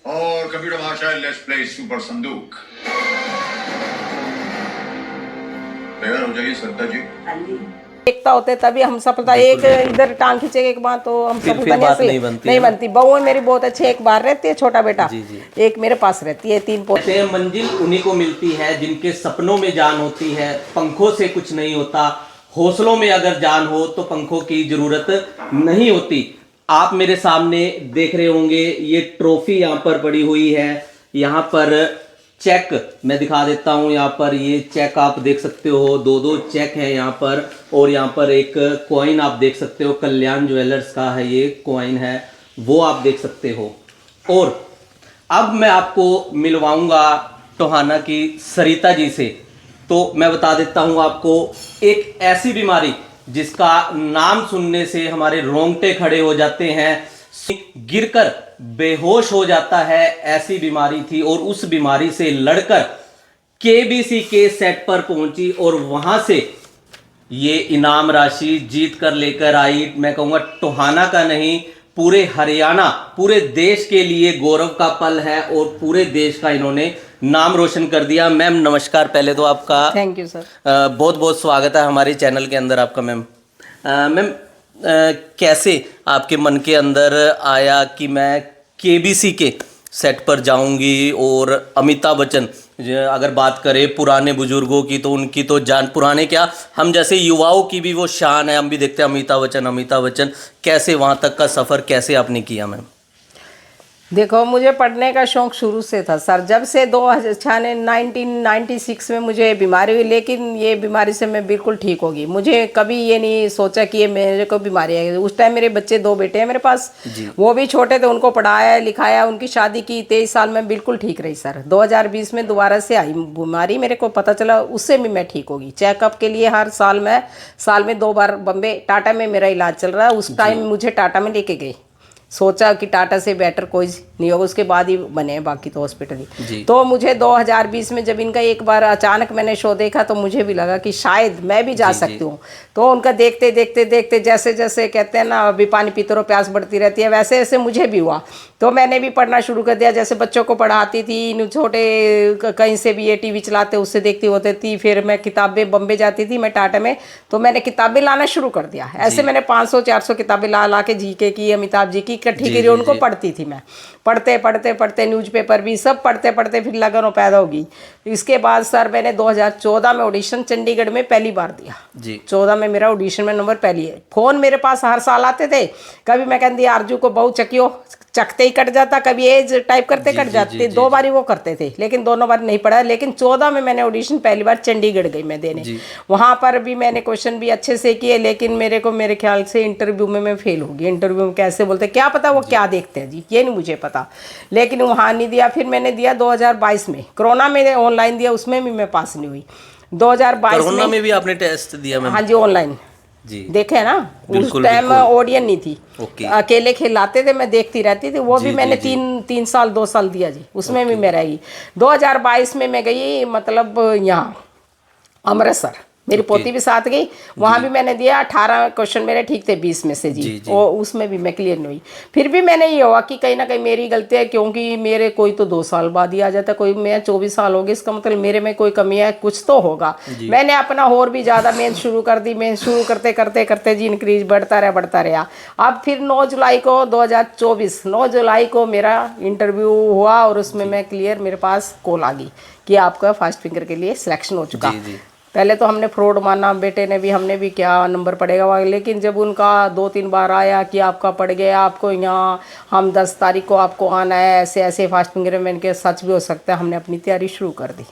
और कंप्यूटर भाषा let's play super संदूक। तैयार हो जाइए श्रद्धा जी। एकता होते तभी हम सफलता, एक इधर टांग खींचेगा एक बार तो हम फिर सफलता बात नहीं नहीं बनती। बहू मेरी बहुत अच्छी, एक बाहर रहती है छोटा बेटा, जी जी। एक मेरे पास रहती है, 3 पोते। कहते हैं मंजिल उन्हीं को मिलती है जिनके सपनों में जान होती है, पंखों से कुछ नहीं होता, हौसलों में अगर जान हो तो पंखों की जरूरत नहीं होती। आप मेरे सामने देख रहे होंगे ये ट्रॉफी यहाँ पर पड़ी हुई है, यहाँ पर चेक मैं दिखा देता हूँ, यहाँ पर ये चेक आप देख सकते हो, 2 चेक है यहाँ पर, और यहाँ पर एक कॉइन आप देख सकते हो, कल्याण ज्वेलर्स का है ये कॉइन है, वो आप देख सकते हो। और अब मैं आपको मिलवाऊंगा टोहाना की सरिता जी से। तो मैं बता देता हूं आपको, एक ऐसी बीमारी जिसका नाम सुनने से हमारे रोंगटे खड़े हो जाते हैं, गिरकर बेहोश हो जाता है, ऐसी बीमारी थी। और उस बीमारी से लड़कर केबीसी के सेट पर पहुंची और वहां से ये इनाम राशि जीत कर लेकर आई। मैं कहूँगा टोहाना का नहीं, पूरे हरियाणा, पूरे देश के लिए गौरव का पल है और पूरे देश का इन्होंने नाम रोशन कर दिया। मैम नमस्कार, पहले तो आपका थैंक यू सर, बहुत बहुत स्वागत है हमारे चैनल के अंदर आपका। मैम मैम कैसे आपके मन के अंदर आया कि मैं केबीसी के सेट पर जाऊंगी? और अमिताभ बच्चन, अगर बात करें पुराने बुजुर्गों की तो उनकी तो जान, पुराने क्या, हम जैसे युवाओं की भी वो शान है, हम भी देखते हैं अमिताभ बच्चन कैसे वहाँ तक का सफ़र कैसे आपने किया मैम? देखो मुझे पढ़ने का शौक शुरू से था सर, जब से 1996 में मुझे बीमारी हुई, लेकिन ये बीमारी से मैं बिल्कुल ठीक होगी। मुझे कभी ये नहीं सोचा कि ये मेरे को बीमारी है। उस टाइम मेरे बच्चे 2 बेटे हैं मेरे पास, वो भी छोटे थे, उनको पढ़ाया लिखाया, उनकी शादी की, 23 साल में बिल्कुल ठीक रही सर। 2020 में दोबारा से आई बीमारी, मेरे को पता चला उससे भी मैं ठीक होगी। चेकअप के लिए हर साल में 2 बार बम्बे टाटा में मेरा इलाज चल रहा है। उस टाइम मुझे टाटा में लेके गए, सोचा कि टाटा से बेटर कोई नहीं होगा, उसके बाद ही बने बाकी तो हॉस्पिटल ही। तो मुझे 2020 में जब इनका एक बार अचानक मैंने शो देखा तो मुझे भी लगा कि शायद मैं भी जा सकती हूँ। तो उनका देखते देखते देखते जैसे जैसे कहते हैं ना, अभी पानी पीते रहो प्यास बढ़ती रहती है, वैसे वैसे मुझे भी हुआ। तो मैंने भी पढ़ना शुरू कर दिया, जैसे बच्चों को पढ़ाती थी, छोटे कहीं से भी ये टीवी चलाते उससे देखती होती थी। फिर मैं किताबें, बम्बे जाती थी मैं टाटा में, तो मैंने किताबें लाना शुरू कर दिया। ऐसे मैंने 500-400 किताबें ला के जीके की, अमिताभ जी की इकट्ठी करी, उनको पढ़ती थी मैं। पढ़ते पढ़ते पढ़ते न्यूज़पेपर भी सब पढ़ते पढ़ते फिर लगन पैदा होगी। इसके बाद सर मैंने 2014 में ऑडिशन चंडीगढ़ में पहली बार दिया जी। 14 में मेरा ऑडिशन में नंबर पहली है। फ़ोन मेरे पास हर साल आते थे, कभी मैं कहती आरजू को बहु चकियो, चखते ही कट जाता, कभी एज टाइप करते कट जाते। 2 बार ही वो करते थे, लेकिन दोनों बार नहीं पढ़ा। लेकिन 14 में मैंने ऑडिशन पहली बार चंडीगढ़ गई मैं देने, वहाँ पर भी मैंने क्वेश्चन भी अच्छे से किए, लेकिन मेरे ख्याल से इंटरव्यू में मैं फेल हो गई। इंटरव्यू में कैसे बोलते क्या पता वो क्या देखते हैं जी, ये नहीं मुझे पता, लेकिन वहाँ नहीं दिया। फिर मैंने दिया 2022 में, कोरोना में ऑनलाइन दिया, उसमें भी मैं पास नहीं हुई। 2022 कोरोना में भी आपने टेस्ट दिया मैम? हाँ जी, ऑनलाइन जी। देखे ना, उस टाइम ऑडियंस नहीं थी, अकेले खिलाते थे, मैं देखती रहती थी। वो भी मैंने 2 साल दिया जी, उसमें भी मैं रही। 2022 में मैं गई, मतलब यहाँ अमृतसर, मेरी पोती भी साथ गई, वहाँ भी मैंने दिया। 18 क्वेश्चन मेरे ठीक थे 20 में से जी। और उसमें भी मैं क्लियर नहीं हुई। फिर भी मैंने ये हुआ कि कहीं ना कहीं मेरी गलती है, क्योंकि मेरे कोई तो 2 साल बाद ही आ जाता, कोई मैं 24 साल हो गए, इसका मतलब मेरे में कोई कमी है, कुछ तो होगा। मैंने अपना और भी ज़्यादा मेहनत शुरू कर दी। मेहनत शुरू करते करते करते जी इंक्रीज बढ़ता रहा। अब फिर 9 जुलाई को 2024 9 जुलाई को मेरा इंटरव्यू हुआ और उसमें मैं क्लियर, मेरे पास कॉल आ गई कि आपका फास्ट फिंगर के लिए सिलेक्शन हो चुका। पहले तो हमने फ्रॉड माना, बेटे ने भी, हमने भी, क्या नंबर पड़ेगा वहाँ। लेकिन जब उनका 2-3 बार आया कि आपका पड़ गया, आपको यहाँ हम 10 तारीख को आपको आना है, ऐसे ऐसे फास्ट फिंगर में, इनके सच भी हो सकता है। हमने अपनी तैयारी शुरू कर दी।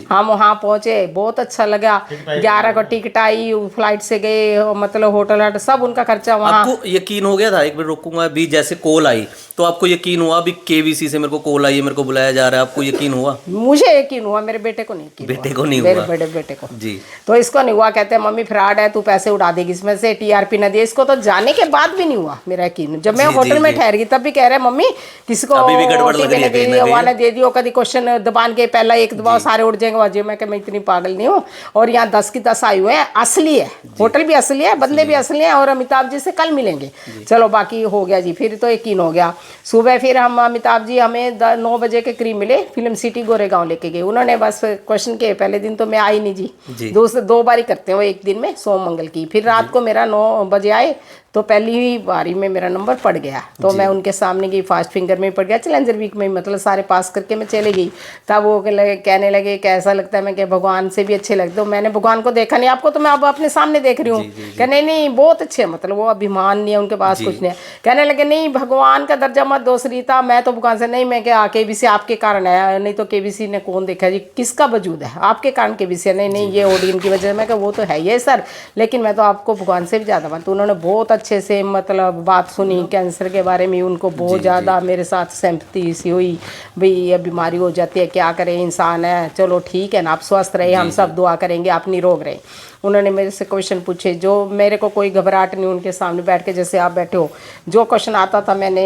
हम वहाँ पहुँचे, बहुत अच्छा लगा। 11 को टिकट आई, फ्लाइट से गए, मतलब होटल सब उनका खर्चा वहाँ। आपको यकीन हो गया था, एक बार रोकूंगा अभी, जैसे कॉल आई तो आपको यकीन हुआ अभी केबीसी से मेरे को कॉल आई है, मेरे को बुलाया जा रहा है, आपको यकीन हुआ? मुझे यकीन हुआ, मेरे बेटे को नहीं। बेटे को नहीं हुआ? मेरे बड़े बेटे को जी। तो इसको नहीं हुआ, कहते हैं मम्मी फ्रॉड है, तू पैसे उड़ा देगी इसमें से, टीआरपी न दिए। इसको तो जाने के बाद भी नहीं हुआ मेरा यकीन। जब मैं होटल में ठहर गई तब भी कह रहे हैं मम्मी किसको OTP ने दे दिया, वहाँ ने दे दियो, कभी क्वेश्चन दबान के पहला एक दबाओ सारे उड़ जाएंगे वाजी। मैं इतनी पागल नहीं हूँ। और यहाँ 10 की 10 आए हुए हैं, असली है, होटल भी असली है, बंदे भी असली हैं, और अमिताभ जी से कल मिलेंगे। चलो बाकी हो गया जी, फिर तो यकीन हो गया। सुबह फिर हम अमिताभ जी हमें 9 बजे के करीब मिले, फिल्म सिटी गोरेगांव लेके गए। उन्होंने बस क्वेश्चन के पहले दिन तो मैं आई नहीं जी, 2 बारी करते हैं वो एक दिन में, सोम मंगल की। फिर रात को मेरा 9 बजे आए तो पहली ही बारी में मेरा नंबर पड़ गया। तो मैं उनके सामने गई, फास्ट फिंगर में पड़ गया, चैलेंजर वीक में, मतलब सारे पास करके मैं चले गई। तब वो कहने लगे कैसा लगता है, मैं क्या भगवान से भी अच्छे लगते हो। मैंने भगवान को देखा नहीं, आपको तो मैं अब अपने सामने देख रही हूँ। कहने नहीं बहुत अच्छे, मतलब वो अभिमान नहीं है उनके पास, कुछ नहीं है। कहने लगे नहीं भगवान का दर्जा मत दो सरिता, मैं तो भगवान से नहीं, मैं क्या KBC आपके कारण है, नहीं तो KBC ने कौन देखा जी, किसका वजूद है, आपके कारण KBC। नहीं ये ऑडियन की वजह से। मैं क्या वो तो है ये सर, लेकिन मैं तो आपको भगवान से भी ज़्यादा मानती हूँ। उन्होंने बहुत अच्छे से मतलब बात सुनी कैंसर के बारे में, उनको बहुत ज़्यादा मेरे साथ सिंपैथी सी हुई, भाई ये बीमारी हो जाती है, क्या करें, इंसान है, चलो ठीक है ना, आप स्वस्थ रहे, हम सब दुआ करेंगे, आप निरोग रहे। उन्होंने मेरे से क्वेश्चन पूछे, जो मेरे को कोई घबराहट नहीं, उनके सामने बैठ के जैसे आप बैठे हो, जो क्वेश्चन आता था मैंने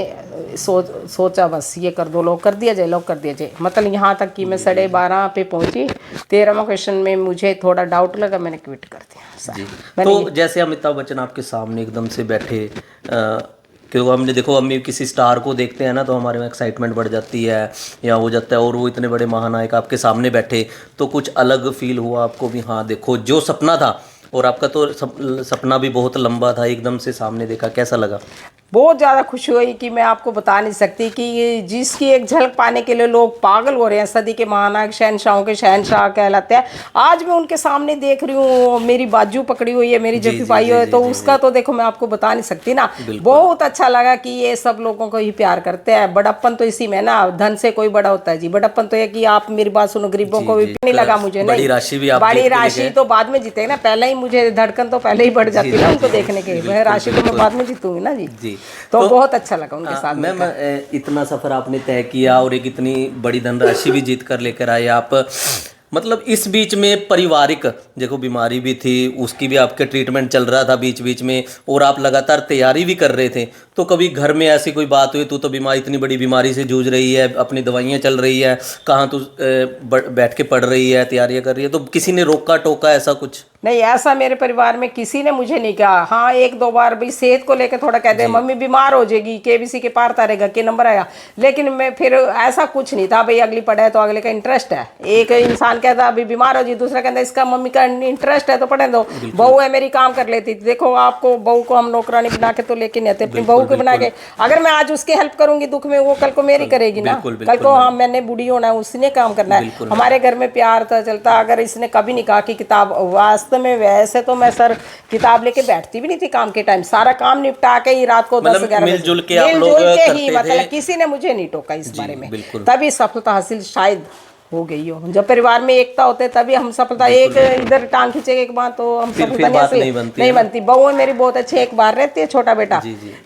सोचा बस ये कर दो, लोग कर दिया जाए, लोग कर दिया जाए। मतलब यहाँ तक कि मैं 12:30 पे पहुँची, 13वां क्वेश्चन में मुझे थोड़ा डाउट लगा, मैंने क्विट कर दिया। तो जैसे अमिताभ बच्चन आपके सामने एकदम से बैठे, क्योंकि हमने देखो हम किसी स्टार को देखते हैं ना तो हमारे में एक्साइटमेंट बढ़ जाती है या हो जाता है, और वो इतने बड़े महानायक आपके सामने बैठे तो कुछ अलग फील हुआ आपको भी? हाँ देखो जो सपना था, और आपका तो सपना भी बहुत लंबा था, एकदम से सामने देखा, कैसा लगा? बहुत ज़्यादा खुशी हुई कि मैं आपको बता नहीं सकती कि जिसकी एक झलक पाने के लिए लोग पागल हो रहे हैं। सदी के महानायक, शहनशाहों के शहनशाह कहलाते हैं। आज मैं उनके सामने देख रही हूँ, मेरी बाजू पकड़ी हुई है, मेरी जफ्फी पाई हुई है, तो उसका तो देखो मैं आपको बता नहीं सकती ना। बहुत अच्छा लगा कि ये सब लोगों को ही प्यार करते हैं। बड़प्पन तो इसी में ना, धन से कोई बड़ा होता है जी। बड़प्पन तो ये कि आप मेरी बात सुनो, गरीबों को भी नहीं लगा मुझे, नहीं बड़ी राशि तो बाद में जीते ना, पहले ही मुझे धड़कन तो पहले ही बढ़ जाती है ना उनको देखने के, वह राशि तो मैं बाद में जीतूंगी ना जी। तो बहुत अच्छा लगा उनके साथ। मैम इतना सफर आपने तय किया और एक इतनी बड़ी धनराशि भी जीत कर लेकर आए आप, मतलब इस बीच में पारिवारिक देखो बीमारी भी थी, उसकी भी आपके ट्रीटमेंट चल रहा था बीच बीच में, और आप लगातार तैयारी भी कर रहे थे। तो कभी घर में ऐसी कोई बात हुई, तू तो बीमारी, इतनी बड़ी बीमारी से जूझ रही है, अपनी दवाइयाँ चल रही है, कहाँ तू बैठ के पढ़ रही है, तैयारियाँ कर रही है, तो किसी ने रोका टोका ऐसा कुछ? नहीं, ऐसा मेरे परिवार में किसी ने मुझे नहीं कहा। हाँ 1-2 बार भाई सेहत को लेकर थोड़ा कहते हैं मम्मी बीमार हो जाएगी, KBC के पार तारेगा, के नंबर आएगा, लेकिन मैं फिर ऐसा कुछ नहीं था। भाई अगली पढ़े तो अगले का इंटरेस्ट है। एक इंसान कहता अभी बीमार हो जी, दूसरा कहता इसका मम्मी का इंटरेस्ट है तो पढ़े दो। बहू है मेरी, काम कर लेती थी। देखो आपको बहू को हम नौकरानी बना के तो लेके नहीं आते, अपनी बहू को बना के, अगर मैं आज उसकी हेल्प करूंगी दुख में, वो कल को मेरी करेगी ना। कल को हाँ मैंने बूढ़ी होना है, उसने काम करना है। हमारे घर में प्यार तो चलता। अगर इसने कभी नहीं कहा कि किताब, वास्तव में वैसे तो मैं सर किताब लेके बैठती भी नहीं थी काम के टाइम, सारा काम निपटा के ही रात को 10-11 बजे मिलजुल के आप लोग ही, मतलब किसी ने मुझे नहीं टोका इस बारे में। तभी सफलता हासिल शायद हो गई हो। जब परिवार में एकता होते तभी हम सफलता, एक इधर टांग खींचेगा एक बार तो हम सफलता नहीं बनती। बहू मेरी बहुत अच्छी, एक बार रहती है, छोटा बेटा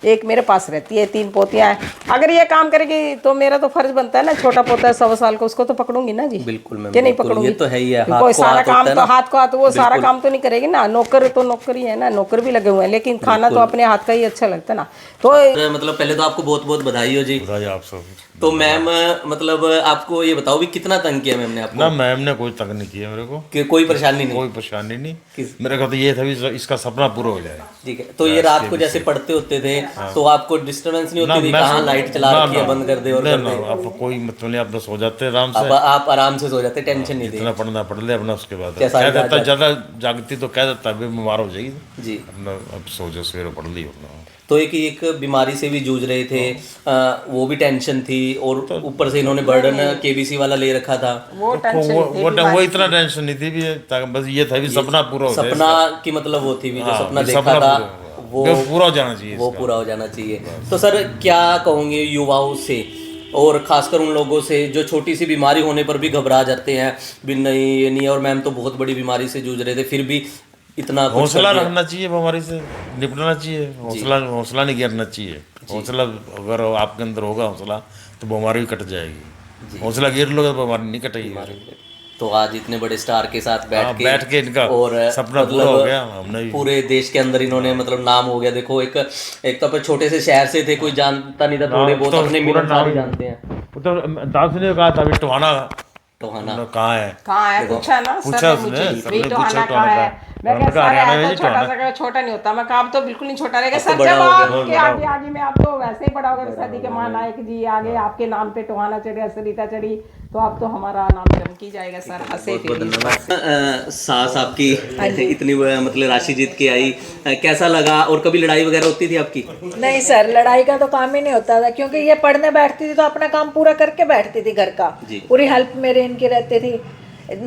एक मेरे पास रहती है, 3 पोतियां हैं। अगर ये काम करेगी तो मेरा तो फर्ज बनता है ना, छोटा पोता है 1.25 साल का, उसको तो पकड़ूंगी ना जी। बिल्कुल कि नहीं पकड़ूंगी? ये तो है ही है, कोई सारा काम तो हाथ को हाथ, वो सारा काम तो नहीं करेगी ना। नौकर तो नौकरी है ना, नौकर भी लगे हुए हैं, लेकिन खाना तो अपने हाथ का ही अच्छा लगता है ना। तो मतलब पहले तो आपको बहुत बहुत बधाई हो जी। आप सब। तो मैम मतलब आपको ये बताओ भी कितना तंग किया मैम ने आपको? ना मैम ने कोई तंग नहीं किया मेरे को, कि कोई परेशानी नहीं? कोई परेशानी नहीं। मेरे को तो ये था भी इसका सपना पूरा हो जाए। ठीक है। तो ये रात को जैसे पढ़ते होते थे तो आपको डिस्टर्बेंस नहीं होती थी, कहाँ लाइट चला रखी है, बंद कर दे और कर दे? आपको कोई मतलब नहीं, आप सो जाते आराम से, आप आराम से सो जाते, टेंशन नहीं थी? इतना पढ़ना पढ़ ले अपना, उसके बाद कह देता ज्यादा जागती तो कह देता बीमार हो जाएगी जी, अपना अब सो जा, सवेरे पढ़ ली अपना। तो एक बीमारी से भी जूझ रहे थे, वो भी टेंशन थी, और ऊपर से इन्होंने बर्डन KBC वाला ले रखा था। वो इतना टेंशन नहीं थी भी, बस ये था भी सपना पूरा हो जाए। सपना की मतलब वो थी भी, जो सपना देखा था वो पूरा हो जाना चाहिए, वो पूरा हो जाना चाहिए। तो सर क्या कहोगे युवाओं से, और खासकर उन लोगों से जो छोटी सी बीमारी होने पर भी घबरा जाते हैं, भी नहीं ये नहीं, और मैम तो बहुत बड़ी बीमारी से जूझ रहे थे फिर भी इतना हौसला रखना चाहिए, बीमारी से निपटना चाहिए, हौसला नहीं गिरना चाहिए। हौसला अगर आपके अंदर होगा हौसला तो बीमारी भी कट जाएगी। हौसला गिर लोगे तो बीमारी नहीं कटेगी। तो आज इतने बड़े स्टार के साथ बैठ के इनका और सपना पूरा हो गया। हमने भी पूरे देश के अंदर इन्होंने मतलब नाम हो गया। देखो एक तो अपन छोटे से शहर से थे, कोई जानता नहीं था, थोड़े बहुत तो अपने पूरा मिलनसार ही नाम- जानते हैं। वो तो दास ने कहा था अभी टोहाना टोहाना कहाँ है। कहाँ है पूछा ना पूछा सर ने उसने, मुझे सर ने भाई पूछा टोहाना टोहाना कहाँ है। कहाँ। मैं हमने कहा कहा सर हरियाणा में है ही तो छोटा टोहाना। सा कहा, छोटा नहीं होता। मैं कहा अब तो बिल्कुल नहीं छोटा रहेगा अब तो सर। बड़ा जब हो गया, आपके आगे आगे में आप तो वैसे ही बड़ा हो गया शादी के महानायक जी आगे आपके नाम पे टोहाना चढ़ी सरिता चढ़ी तो अब तो हमारा नाम चमकी जाएगा सर। हंसे फिर सास आपकी इतनी मतलब राशि जीत के आई, कैसा लगा? और कभी लड़ाई वगैरह होती थी आपकी? नहीं सर, लड़ाई का तो काम ही नहीं होता था, क्योंकि ये पढ़ने बैठती थी तो अपना काम पूरा करके बैठती थी घर का। जी। पूरी हेल्प मेरी इनकी रहती थी।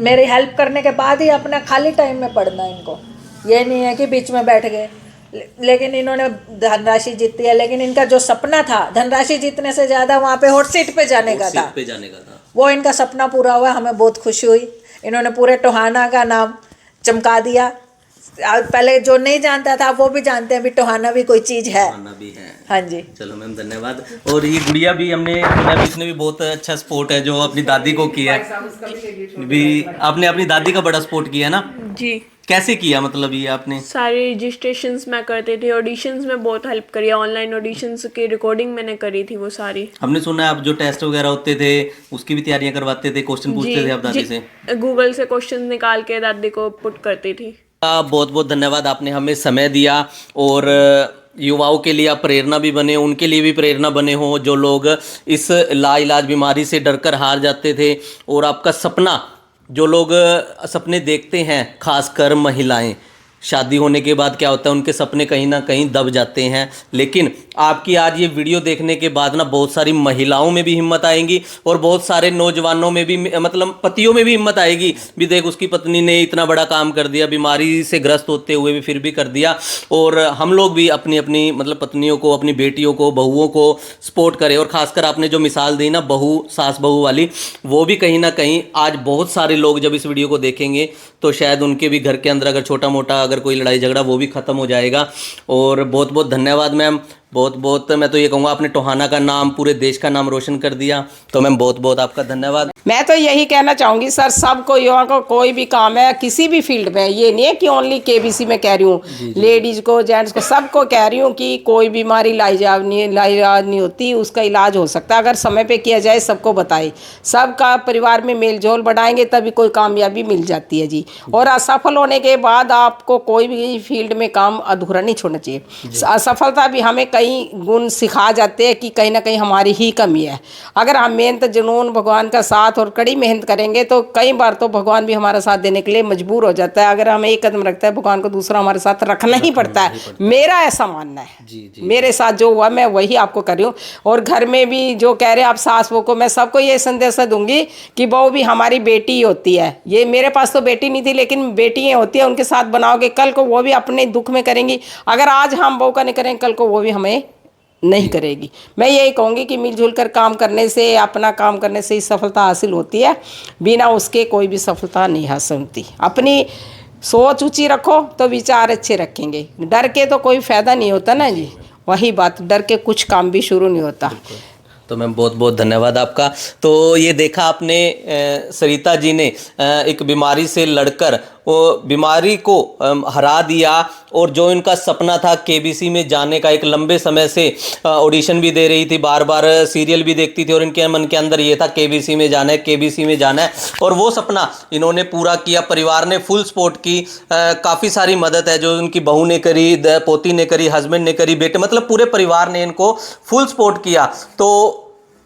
मेरी हेल्प करने के बाद ही अपना खाली टाइम में पढ़ना इनको। ये नहीं है कि बीच में बैठ गए। लेकिन इन्होंने धनराशि जीती है, लेकिन इनका जो सपना था धनराशि जीतने से ज़्यादा वहाँ पे हॉट सीट पे जाने का था, पे जाने का था। वो इनका सपना पूरा हुआ। हमें बहुत खुशी हुई। इन्होंने पूरे टोहाना का नाम चमका दिया। पहले जो नहीं जानता था वो भी जानते हैं भी टोहाना भी कोई चीज़ है। टोहाना भी है। हाँ जी। चलो मैम धन्यवाद। और ये गुड़िया भी हमने सुना भी, इसने भी बहुत अच्छा सपोर्ट है जो अपनी दादी को किया है। भी आपने अपनी दादी का बड़ा सपोर्ट किया है ना? जी, कैसे किया मतलब ये आपने? सारे रजिस्ट्रेशंस मैं करते थे, ऑडिशंस में बहुत हेल्प करी, ऑनलाइन ऑडिशंस की रिकॉर्डिंग मैंने करी थी वो सारी। हमने सुना है आप जो टेस्ट वगैरह होते थे उसकी भी तैयारियां करवाते थे, क्वेश्चन पूछते थे आप दादी से? गूगल से क्वेश्चन निकाल के दादी को पुट करती थी। बहुत बहुत धन्यवाद, आपने हमें समय दिया और युवाओं के लिए आप प्रेरणा भी बने, उनके लिए भी प्रेरणा बने हो जो लोग इस लाइलाज बीमारी से डरकर हार जाते थे। और आपका सपना, जो लोग सपने देखते हैं, खासकर महिलाएं, शादी होने के बाद क्या होता है उनके सपने कहीं ना कहीं दब जाते हैं। लेकिन आपकी आज ये वीडियो देखने के बाद ना बहुत सारी महिलाओं में भी हिम्मत आएगी और बहुत सारे नौजवानों में भी, मतलब पतियों में भी हिम्मत आएगी भी देख उसकी पत्नी ने इतना बड़ा काम कर दिया, बीमारी से ग्रस्त होते हुए भी फिर भी कर दिया। और हम लोग भी अपनी अपनी मतलब पत्नियों को, अपनी बेटियों को, बहुओं को सपोर्ट करें। और ख़ासकर आपने जो मिसाल दी ना बहू, सास बहू वाली, वो भी कहीं ना कहीं आज बहुत सारे लोग जब इस वीडियो को देखेंगे तो शायद उनके भी घर के अंदर अगर छोटा मोटा अगर कोई लड़ाई झगड़ा वो भी ख़त्म हो जाएगा। और बहुत बहुत धन्यवाद मैम, बहुत बहुत मैं तो ये कहूँगा आपने टोहाना का नाम, पूरे देश का नाम रोशन कर दिया, तो मैम बहुत बहुत आपका धन्यवाद। मैं तो यही कहना चाहूँगी सर, सबको युवा को कोई भी काम है किसी भी फील्ड में, ये नहीं है कि ओनली केबीसी में कह रही हूँ, लेडीज़ को, जेंट्स को, सबको कह रही हूँ कि कोई बीमारी लाइलाज नहीं होती, उसका इलाज हो सकता है अगर समय पे किया जाए, सबको बताए, सबका परिवार में मेल जोल बढ़ाएंगे तभी कोई कामयाबी मिल जाती है जी। और असफल होने के बाद आपको कोई भी फील्ड में काम अधूरा नहीं छोड़ना चाहिए। असफलता भी हमें कई गुण सिखा जाते हैं कि कहीं ना कहीं हमारी ही कमी है। अगर हम मेहनत, जुनून, भगवान का साथ और कड़ी मेहनत करेंगे तो कई बार तो भगवान भी हमारा साथ देने के लिए मजबूर हो जाता है। अगर हमें एक कदम रखता है भगवान को दूसरा हमारे साथ रखना ही पड़ता है, मेरा ऐसा मानना है। जी। मेरे साथ जो हुआ मैं वही आपको कर रही हूँ। और घर में भी जो कह रहे हैं आप सास बहू को, मैं सबको ये संदेश दूंगी कि बहू भी हमारी बेटी ही होती है। ये मेरे पास तो बेटी नहीं थी लेकिन बेटियाँ होती है, उनके साथ बनाओगे कल को वो भी अपने दुख में करेंगी। अगर आज हम बहू का नहीं करेंगे कल को वो भी हमें नहीं करेगी। मैं यही कहूँगी कि मिलजुल कर काम करने से, अपना काम करने से ही सफलता हासिल होती है, बिना उसके कोई भी सफलता नहीं हासिल होती। अपनी सोच ऊंची रखो तो विचार अच्छे रखेंगे, डर के तो कोई फ़ायदा नहीं होता ना जी, वही बात, डर के कुछ काम भी शुरू नहीं होता। तो मैम बहुत बहुत धन्यवाद आपका। तो ये देखा आपने सरिता जी ने एक बीमारी से लड़कर वो बीमारी को हरा दिया और जो इनका सपना था केबीसी में जाने का, एक लंबे समय से ऑडिशन भी दे रही थी, बार बार सीरियल भी देखती थी और इनके मन के अंदर ये था केबीसी में जाना है, केबीसी में जाना है, और वो सपना इन्होंने पूरा किया। परिवार ने फुल सपोर्ट की, काफ़ी सारी मदद है जो उनकी बहू ने करी, पोती ने करी, हस्बैंड ने करी, बेटे, मतलब पूरे परिवार ने इनको फुल सपोर्ट किया। तो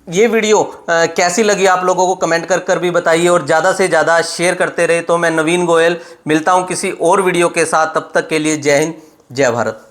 ये वीडियो कैसी लगी आप लोगों को कमेंट कर भी बताइए और ज़्यादा से ज़्यादा शेयर करते रहे। तो मैं नवीन गोयल मिलता हूँ किसी और वीडियो के साथ, तब तक के लिए जय हिंद, जय भारत।